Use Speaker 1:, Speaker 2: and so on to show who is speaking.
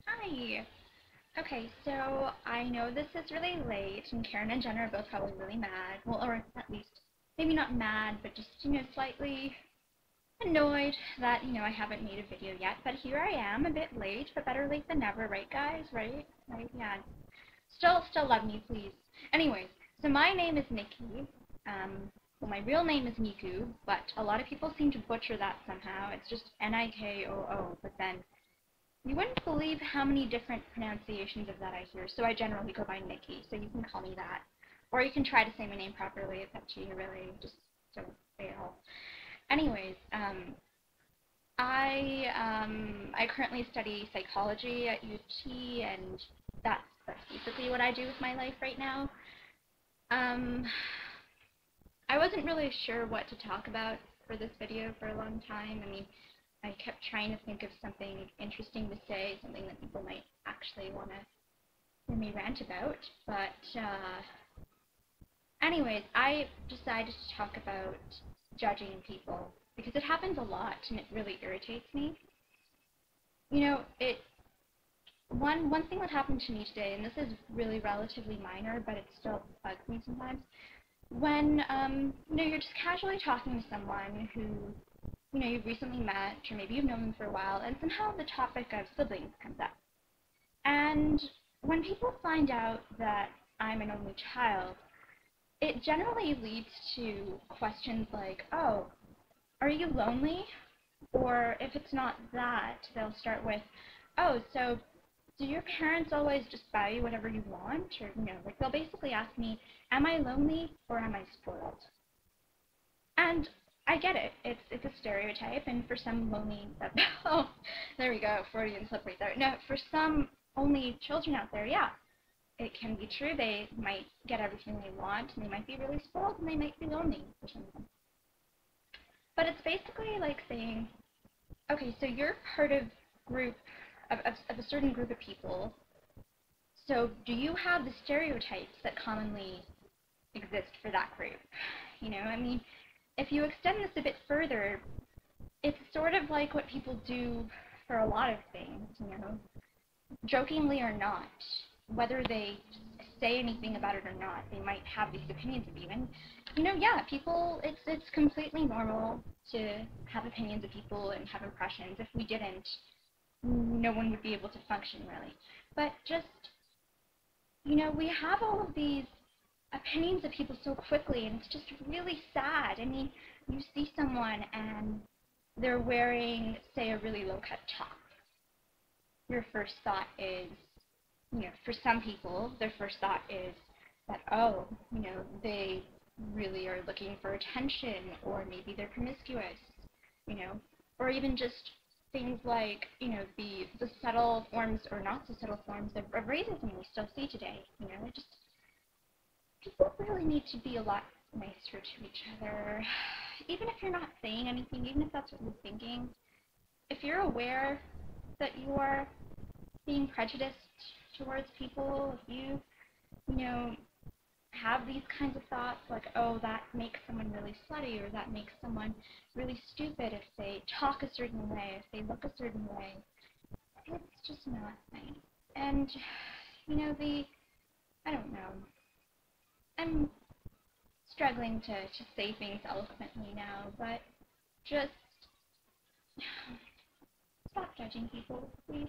Speaker 1: Hi. Okay, so I know this is really late, and Karen and Jenna are both probably really mad. Well, or at least maybe not mad, but just slightly annoyed that I haven't made a video yet. But here I am, a bit late, but better late than never, right, guys? Right? Right? Yeah. Still love me, please. Anyways, so my name is Nikki. Well, my real name is Niku, but a lot of people seem to butcher that somehow. It's just Nikoo, but then you wouldn't believe how many different pronunciations of that I hear, so I generally go by Nikki, so you can call me that. Or you can try to say my name properly, it's up to you, really. Just don't fail. Anyways, I currently study psychology at UT, and that's basically what I do with my life right now. Um, I wasn't really sure what to talk about for this video for a long time. I mean, I kept trying to think of something interesting to say, something that people might actually want to hear me rant about. But anyways, I decided to talk about judging people because it happens a lot and it really irritates me. One thing that happened to me today, and this is really relatively minor, but it still bugs me sometimes. When you're just casually talking to someone who you've recently met, or maybe you've known them for a while, and somehow the topic of siblings comes up. And when people find out that I'm an only child, it generally leads to questions like, oh, are you lonely? Or if it's not that, they'll start with, oh, so do your parents always just buy you whatever you want? Or, like they'll basically ask me, am I lonely or am I spoiled? And I get it. It's a stereotype, and for some lonely, oh, there we go, Freudian slip right there. No, for some only children out there, yeah, it can be true. They might get everything they want, and they might be really spoiled, and they might be lonely for some reason. But it's basically like saying, okay, so you're part of group of a certain group of people. So do you have the stereotypes that commonly exist for that group? I mean, if you extend this a bit further, it's sort of like what people do for a lot of things, jokingly or not, whether they say anything about it or not, they might have these opinions of you. And, yeah, people, it's completely normal to have opinions of people and have impressions. If we didn't, no one would be able to function, really. But just, we have all of these opinions of people so quickly, and it's just really sad. I mean, you see someone and they're wearing, say, a really low-cut top. Your first thought is, for some people, their first thought is that, oh, they really are looking for attention, or maybe they're promiscuous, or even just things like, the subtle forms or not so subtle forms of racism we still see today. Just people really need to be a lot nicer to each other. Even if you're not saying anything, even if that's what you're thinking, if you're aware that you are being prejudiced towards people, if you have these kinds of thoughts like, oh, that makes someone really slutty, or that makes someone really stupid if they talk a certain way, if they look a certain way, it's just not nice. And, I don't know, I'm struggling to say things eloquently now, but just stop judging people, please.